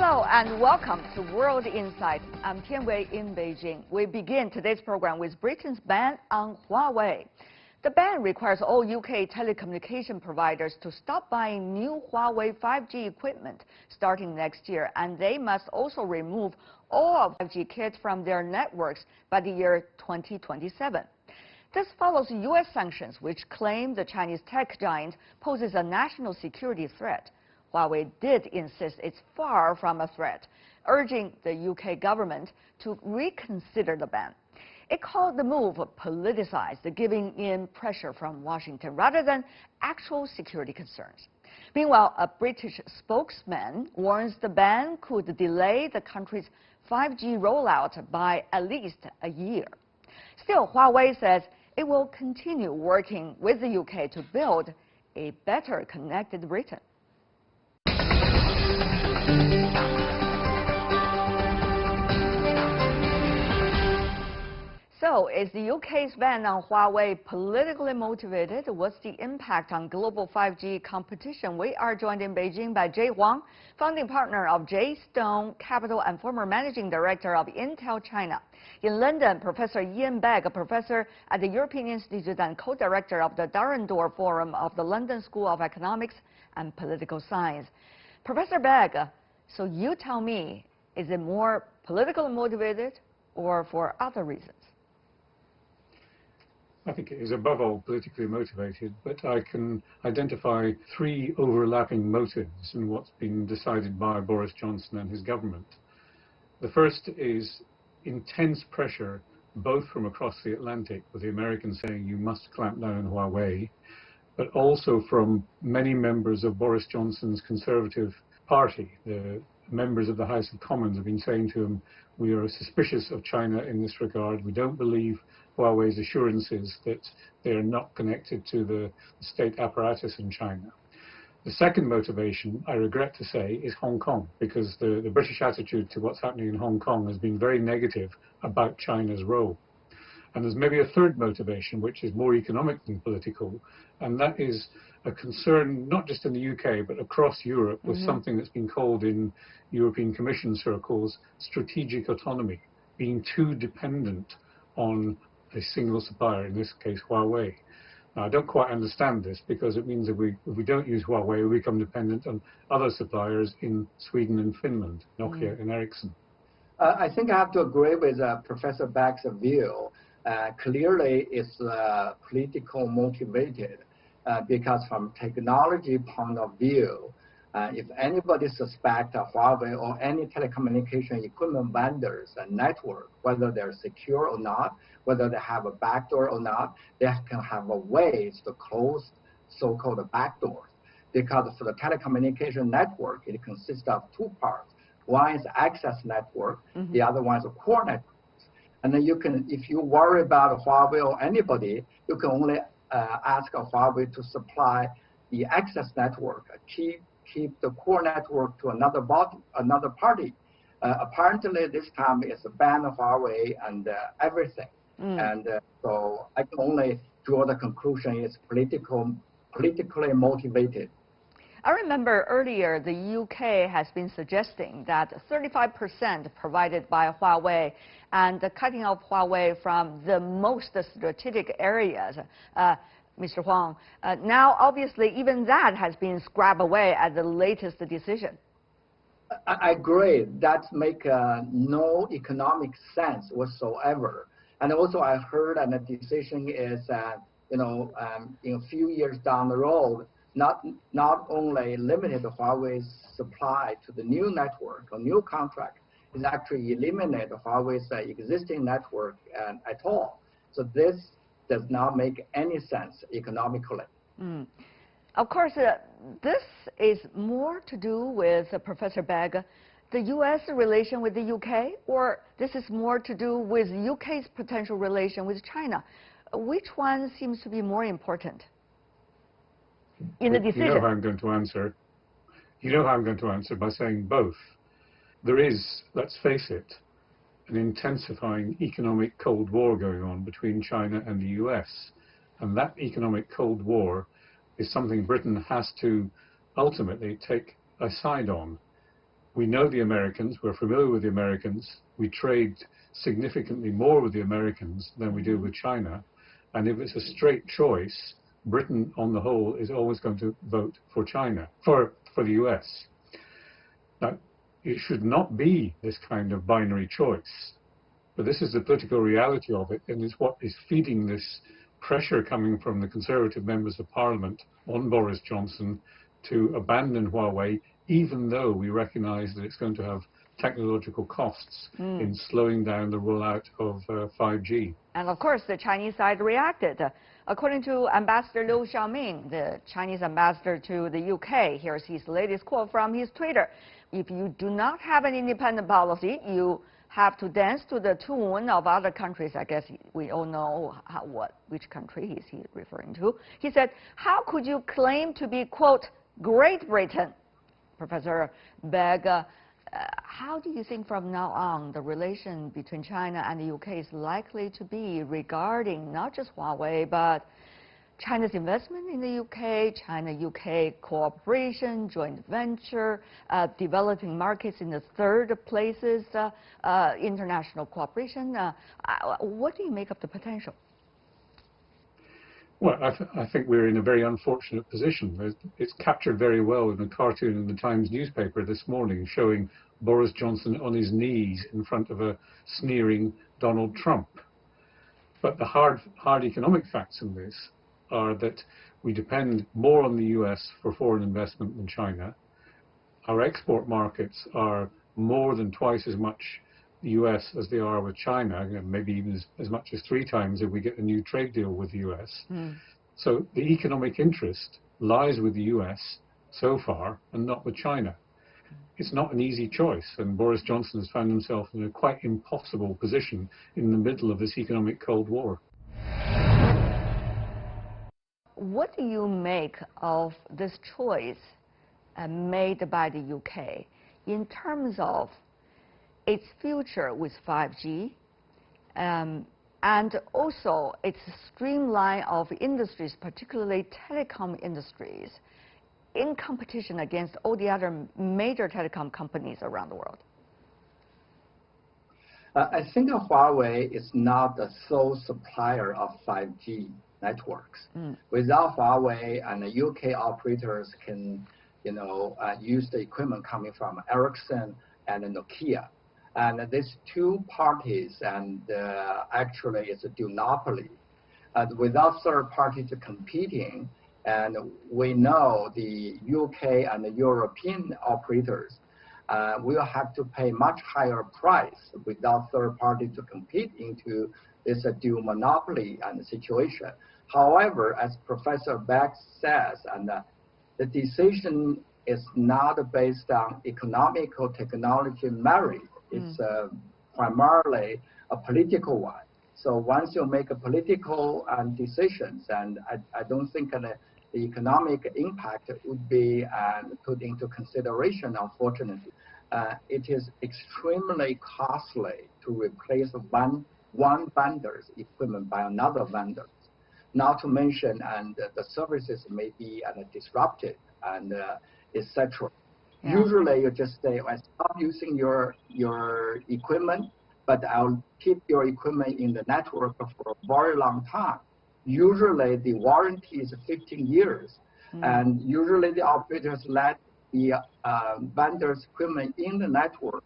Hello and welcome to World Insight. I'm Tianwei in Beijing. We begin today's program with Britain's ban on Huawei. The ban requires all UK telecommunication providers to stop buying new Huawei 5G equipment starting next year, and they must also remove all of 5G kits from their networks by the year 2027. This follows U.S. sanctions, which claim the Chinese tech giant poses a national security threat. Huawei did insist it's far from a threat, urging the UK government to reconsider the ban. It called the move politicized, giving in pressure from Washington rather than actual security concerns. Meanwhile, a British spokesman warns the ban could delay the country's 5G rollout by at least a year. Still, Huawei says it will continue working with the UK to build a better connected Britain. So, is the UK's ban on Huawei politically motivated? What's the impact on global 5G competition? We are joined in Beijing by Jay Huang, founding partner of J Stone Capital and former managing director of Intel China. In London, Professor Ian Begg, a professor at the European Institute and co-director of the Durandor Forum of the London School of Economics and Political Science. Professor Begg, so you tell me, is it more politically motivated or for other reasons? I think it is above all politically motivated, but I can identify three overlapping motives in what's been decided by Boris Johnson and his government. The first is intense pressure, both from across the Atlantic, with the Americans saying you must clamp down on Huawei, but also from many members of Boris Johnson's Conservative Party. The members of the House of Commons have been saying to him, we are suspicious of China in this regard. We don't believe Huawei's assurances that they are not connected to the state apparatus in China. The second motivation, I regret to say, is Hong Kong, because the British attitude to what's happening in Hong Kong has been very negative about China's role. And there's maybe a third motivation, which is more economic than political, and that is a concern not just in the UK, but across Europe with something that's been called in European Commission circles strategic autonomy, being too dependent on a single supplier, in this case Huawei. Now, I don't quite understand this, because it means if we don't use Huawei, we become dependent on other suppliers in Sweden and Finland, Nokia and Ericsson. I think I have to agree with Professor Beck's view. Clearly, it's political motivated because from technology point of view, if anybody suspects Huawei or any telecommunication equipment vendors and network, whether they're secure or not, whether they have a backdoor or not, they can have ways to close so-called backdoors. Because for the telecommunication network, it consists of two parts. One is access network, the other one is a core network. And then you can, if you worry about Huawei or anybody, you can only ask Huawei to supply the access network, keep the core network to another party. Apparently, this time it's a ban of Huawei and everything. And so I can only draw the conclusion it's politically motivated. I remember earlier the UK has been suggesting that 35% provided by Huawei and the cutting off Huawei from the most strategic areas. Mr. Huang, now obviously even that has been scrubbed away at the latest decision. I agree. That makes no economic sense whatsoever. And also I heard that the decision is, in a few years down the road, not only limited Huawei's supply to the new network or new contract, is actually eliminate Huawei's existing network at all. So this does not make any sense economically. Of course, this is more to do with, Professor Begg, the U.S. relation with the UK, or this is more to do with UK's potential relation with China. Which one seems to be more important in the decision? You know how I'm going to answer. You know how I'm going to answer by saying both. There is, let's face it, an intensifying economic Cold War going on between China and the US. And that economic Cold War is something Britain has to ultimately take a side on. We know the Americans, we're familiar with the Americans, we trade significantly more with the Americans than we do with China, and if it's a straight choice, Britain on the whole is always going to vote for China, for the US. Now, it should not be this kind of binary choice, but this is the political reality of it, and it's what is feeding this pressure coming from the Conservative members of Parliament on Boris Johnson to abandon Huawei, even though we recognize that it's going to have technological costs in slowing down the rollout of 5G. And of course, the Chinese side reacted. According to Ambassador Liu Xiaoming, the Chinese ambassador to the UK, here's his latest quote from his Twitter. If you do not have an independent policy, you have to dance to the tune of other countries. I guess we all know which country is he referring to. He said, how could you claim to be, quote, Great Britain? Professor Begg, how do you think from now on the relation between China and the UK is likely to be regarding not just Huawei, but China's investment in the UK, China-UK cooperation, joint venture, developing markets in the third places, international cooperation? What do you make of the potential? Well, I think we're in a very unfortunate position. It's captured very well in a cartoon in the Times newspaper this morning showing Boris Johnson on his knees in front of a sneering Donald Trump. But the hard economic facts in this are that we depend more on the US for foreign investment than China. Our export markets are more than twice as much the US as they are with China, maybe even as much as 3 times if we get a new trade deal with the US. So the economic interest lies with the US so far and not with China. It's not an easy choice, and Boris Johnson has found himself in a quite impossible position in the middle of this economic Cold War. What do you make of this choice made by the UK in terms of its future with 5G and also its streamline of industries, particularly telecom industries, in competition against all the other major telecom companies around the world? I think Huawei is not the sole supplier of 5G networks. Without Huawei, and the UK operators can, use the equipment coming from Ericsson and Nokia. And these two parties, and actually it's a duopoly. Without third parties competing, and we know the UK and the European operators will have to pay much higher price without third party to compete into this dual monopoly and situation. However, as Professor Beck says, and the decision is not based on economic or technology merit. It's primarily a political one. So once you make a political decisions, and I don't think the economic impact would be put into consideration, unfortunately. It is extremely costly to replace one vendor's equipment by another vendor. Not to mention, and the services may be disrupted, and etc. Yeah. Usually, you just say, "I stop using your equipment, but I'll keep your equipment in the network for a very long time." Usually, the warranty is 15 years, and usually the operators let the vendor's equipment in the network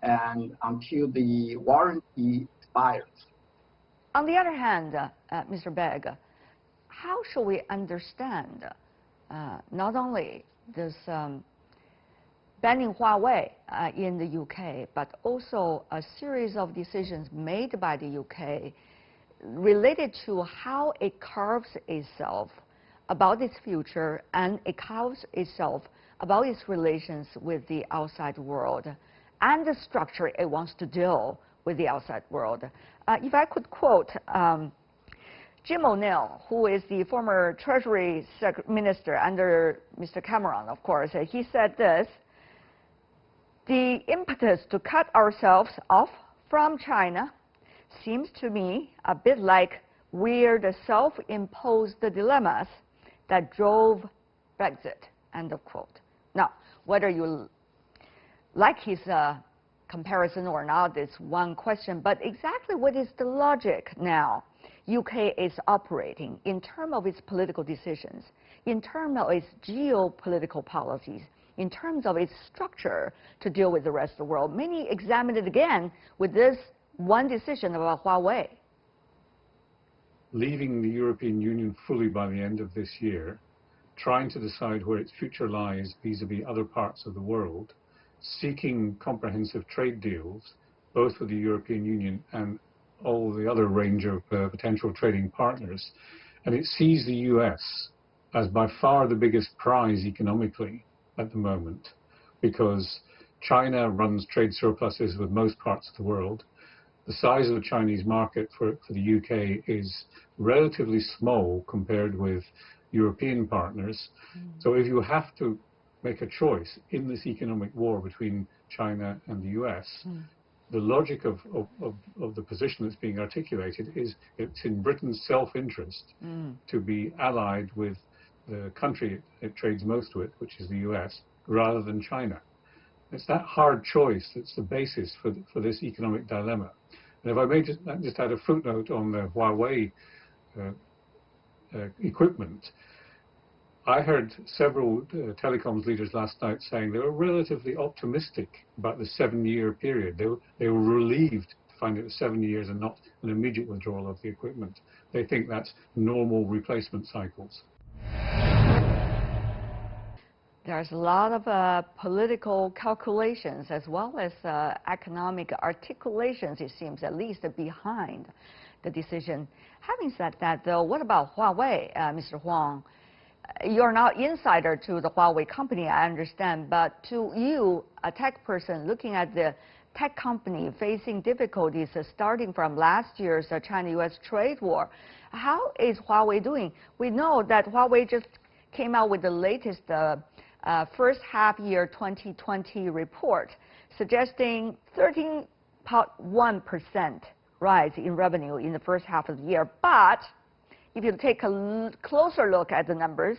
and until the warranty expires. On the other hand, Mr. Begg, how should we understand not only this banning Huawei in the UK, but also a series of decisions made by the UK related to how it carves itself about its future, and it carves itself about its relations with the outside world and the structure it wants to deal with the outside world. If I could quote Jim O'Neill, who is the former Treasury Minister under Mr. Cameron, of course, he said this: the impetus to cut ourselves off from China seems to me a bit like weird self-imposed dilemmas that drove Brexit, end of quote. Now, whether you like his comparison or not is one question, but exactly what is the logic now UK is operating in terms of its political decisions, in terms of its geopolitical policies, in terms of its structure to deal with the rest of the world? Many examine it again with this one decision about Huawei. Leaving the European Union fully by the end of this year, trying to decide where its future lies vis-à-vis other parts of the world, seeking comprehensive trade deals, both with the European Union and all the other range of potential trading partners. And it sees the US as by far the biggest prize economically at the moment, because China runs trade surpluses with most parts of the world. The size of the Chinese market for the UK is relatively small compared with European partners. So if you have to make a choice in this economic war between China and the US, the logic of the position that's being articulated is it's in Britain's self-interest to be allied with the country it trades most with, which is the US, rather than China. It's that hard choice that's the basis for this economic dilemma. And if I may just add a footnote on the Huawei equipment, I heard several telecoms leaders last night saying they were relatively optimistic about the 7-year period. They were relieved to find it was 7 years and not an immediate withdrawal of the equipment. They think that's normal replacement cycles. There's a lot of political calculations as well as economic articulations, it seems, at least behind the decision. Having said that, though, what about Huawei, Mr. Huang? You're not insider to the Huawei company, I understand, but to you, a tech person, looking at the tech company facing difficulties starting from last year's China-US trade war, how is Huawei doing? We know that Huawei just came out with the latest first half year 2020 report, suggesting 13.1% rise in revenue in the first half of the year. But if you take a closer look at the numbers,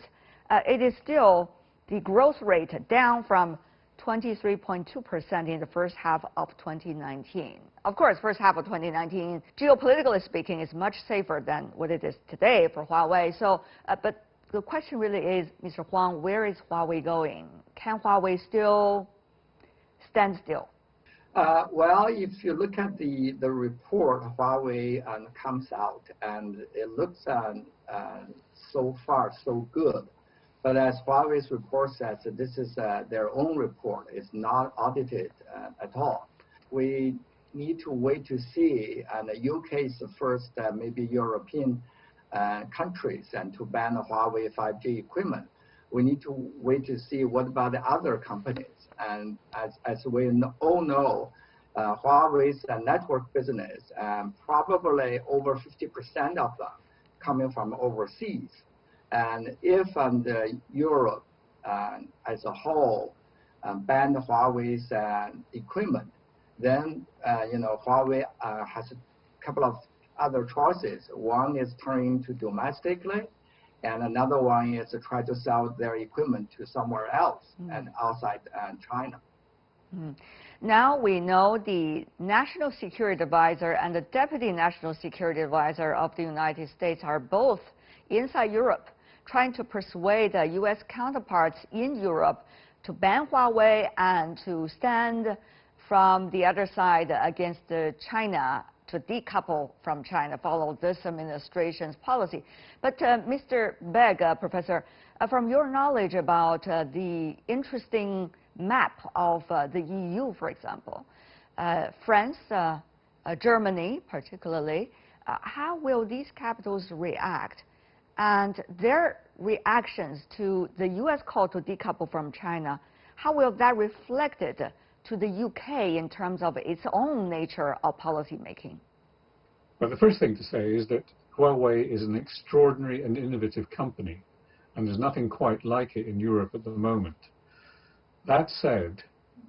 it is still the growth rate down from 23.2% in the first half of 2019. Of course, first half of 2019, geopolitically speaking, is much safer than what it is today for Huawei. So, but the question really is, Mr. Huang, where is Huawei going? Can Huawei still stand still? Well, if you look at the report, Huawei comes out, and it looks so far so good. But as Huawei's report says, this is their own report. It's not audited at all. We need to wait to see, and the UK is the first, maybe European countries and to ban the Huawei 5G equipment. We need to wait to see what about the other companies. And as we all know, Huawei's network business, probably over 50% of them coming from overseas. And if Europe as a whole ban Huawei's equipment, then Huawei has a couple of other choices. One is turning to domestically, and another one is to try to sell their equipment to somewhere else and outside China. Now we know the National Security Advisor and the Deputy National Security Advisor of the United States are both inside Europe, trying to persuade U.S. counterparts in Europe to ban Huawei and to stand from the other side against China, to decouple from China, follow this administration's policy. But Mr. Begg, Professor, from your knowledge about the interesting map of the EU, for example, France, Germany particularly, how will these capitals react? And their reactions to the U.S. call to decouple from China, how will that reflect it to the UK in terms of its own nature of policy making? Well, the first thing to say is that Huawei is an extraordinary and innovative company, and there's nothing quite like it in Europe at the moment. That said,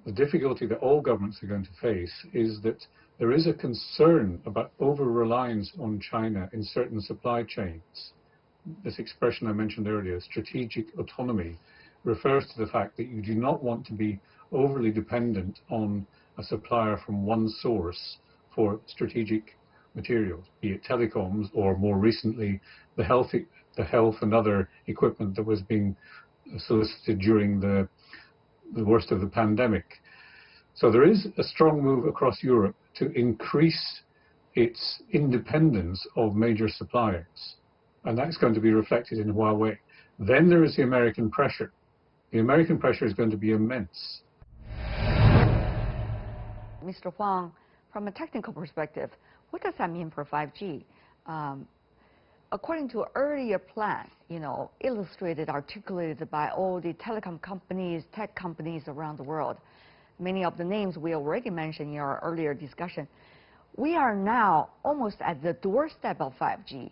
the difficulty that all governments are going to face is that there is a concern about over-reliance on China in certain supply chains. This expression I mentioned earlier, strategic autonomy, refers to the fact that you do not want to be overly dependent on a supplier from one source for strategic materials, be it telecoms or more recently the health and other equipment that was being solicited during the worst of the pandemic. So there is a strong move across Europe to increase its independence of major suppliers, and that's going to be reflected in Huawei. Then there is the American pressure. The American pressure is going to be immense. Mr. Huang, from a technical perspective, what does that mean for 5G? According to earlier plan, illustrated, articulated by all the telecom companies, tech companies around the world, many of the names we already mentioned in our earlier discussion, we are now almost at the doorstep of 5G,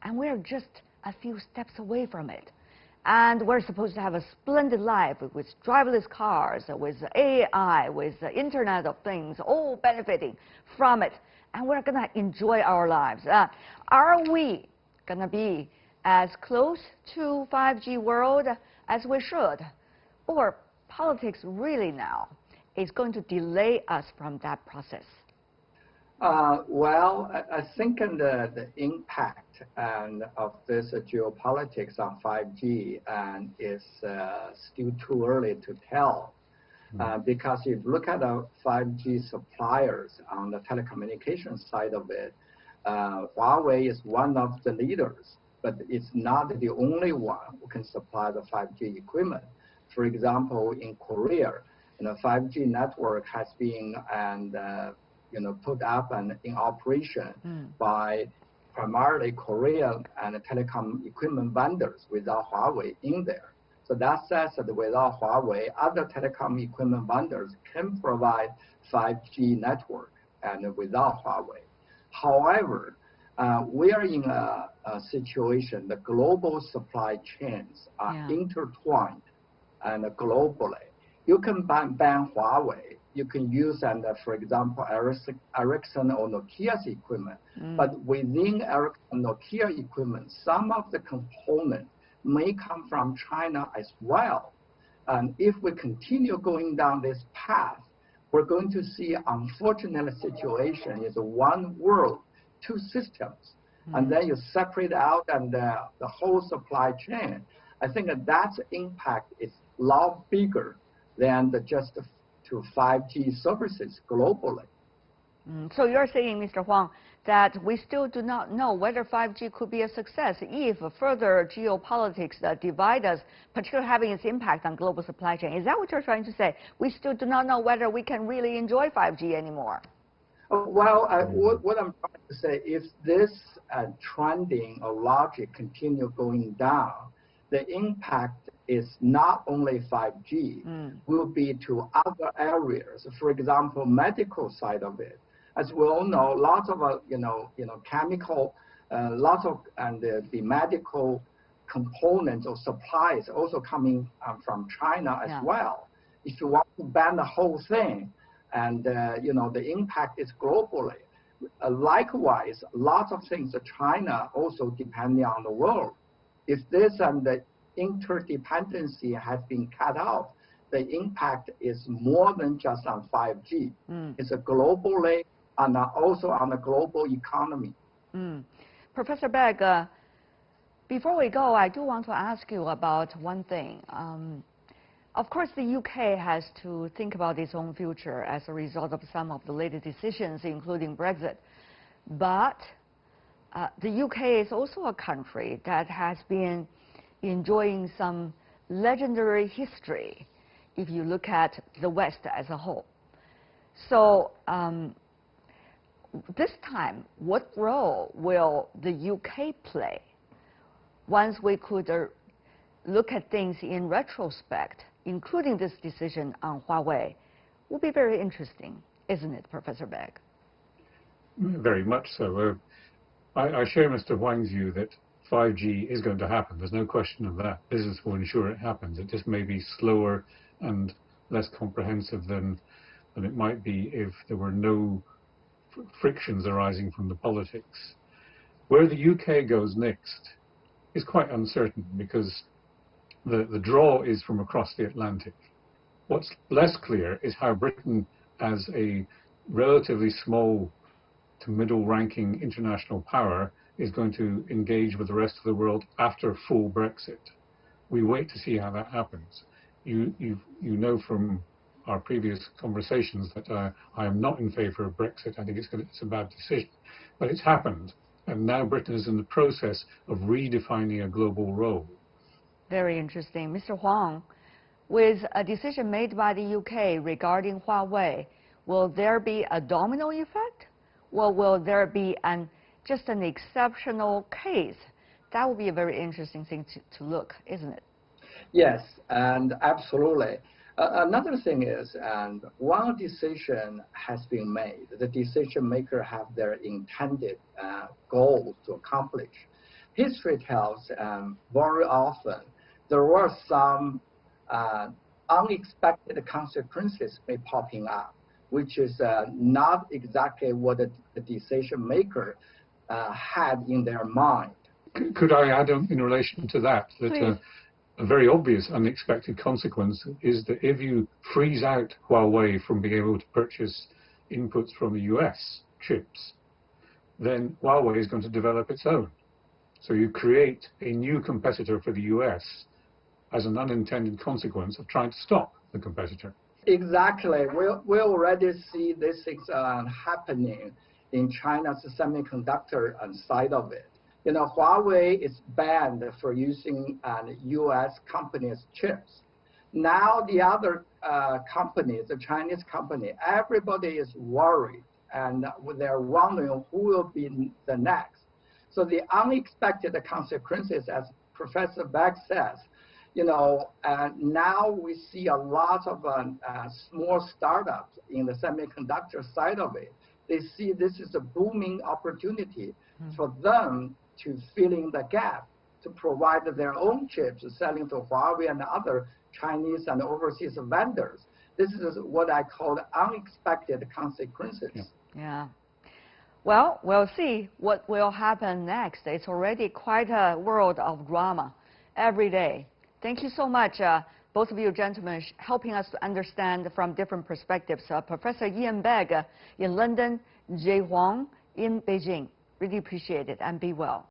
and we're just a few steps away from it. And we're supposed to have a splendid life with driverless cars, with AI, with the Internet of Things, all benefiting from it. And we're going to enjoy our lives. Are we going to be as close to 5G world as we should? Or politics really now is going to delay us from that process? Well, I think the impact of this geopolitics on 5G is still too early to tell. Because if you look at the 5G suppliers on the telecommunications side of it, Huawei is one of the leaders, but it's not the only one who can supply the 5G equipment. For example, in Korea, the 5G network has been put up and in operation by primarily Korean and telecom equipment vendors without Huawei in there. So that says that without Huawei, other telecom equipment vendors can provide 5G network and without Huawei. However, we are in a situation, the global supply chains are intertwined and globally. You can ban Huawei. You can use, for example, Ericsson or Nokia's equipment. But within Ericsson Nokia equipment, some of the components may come from China as well. And if we continue going down this path, we're going to see unfortunate situation is one world, two systems. And then you separate out and the whole supply chain. I think that impact is a lot bigger than just to 5G services globally. So you're saying, Mr. Huang, that we still do not know whether 5G could be a success if further geopolitics that divide us, particularly having its impact on global supply chain. Is that what you're trying to say? We still do not know whether we can really enjoy 5G anymore. Well, what I'm trying to say, if this trending or logic continue going down, the impact is not only 5G, will be to other areas. For example, medical side of it. As we all know, lots of chemical, lots of the medical components or supplies also coming from China as well. If you want to ban the whole thing, and the impact is globally. Likewise, lots of things that China also depending on the world. If this and the interdependency has been cut off, the impact is more than just on 5G. It's a globally and also on the global economy. Professor Begg, before we go, I do want to ask you about one thing. Of course, the UK has to think about its own future as a result of some of the latest decisions, including Brexit. But the UK is also a country that has been enjoying some legendary history if you look at the West as a whole. So this time, what role will the UK play once we could look at things in retrospect, including this decision on Huawei? Will be very interesting, isn't it, Professor Begg? Very much so. I share Mr. Huang's view that 5G is going to happen. There's no question of that. Business will ensure it happens. It just may be slower and less comprehensive than it might be if there were no frictions arising from the politics. Where the UK goes next is quite uncertain because the draw is from across the Atlantic. What's less clear is how Britain, as a relatively small to middle-ranking international power, is going to engage with the rest of the world after full Brexit. We wait to see how that happens. You know from our previous conversations that I am not in favour of Brexit. I think it's a bad decision. But it's happened, and now Britain is in the process of redefining a global role. Very interesting. Mr. Huang, with a decision made by the UK regarding Huawei, will there be a domino effect? Or will there be just an exceptional case? That would be a very interesting thing to look, isn't it? Yes, and absolutely. Another thing is, and one decision has been made. The decision maker have their intended goals to accomplish. History tells very often there were some unexpected consequences may popping up, which is not exactly what the decision maker had in their mind. Could I add in relation to that a very obvious unexpected consequence is that if you freeze out Huawei from being able to purchase inputs from the US chips, then Huawei is going to develop its own. So you create a new competitor for the US as an unintended consequence of trying to stop the competitor. Exactly. We already see these things happening in China's semiconductor side of it. You know, Huawei is banned for using U.S. companies' chips. Now the other companies, the Chinese company, everybody is worried and they're wondering who will be the next. So the unexpected consequences, as Professor Beck says, you know, now we see a lot of small startups in the semiconductor side of it. They see this is a booming opportunity for them to fill in the gap, to provide their own chips, selling to Huawei and other Chinese and overseas vendors. This is what I call unexpected consequences. Yeah. Well, we'll see what will happen next. It's already quite a world of drama every day. Thank you so much, both of you gentlemen, helping us to understand from different perspectives. Professor Ian Begg in London, Jay Huang in Beijing. Really appreciate it, and be well.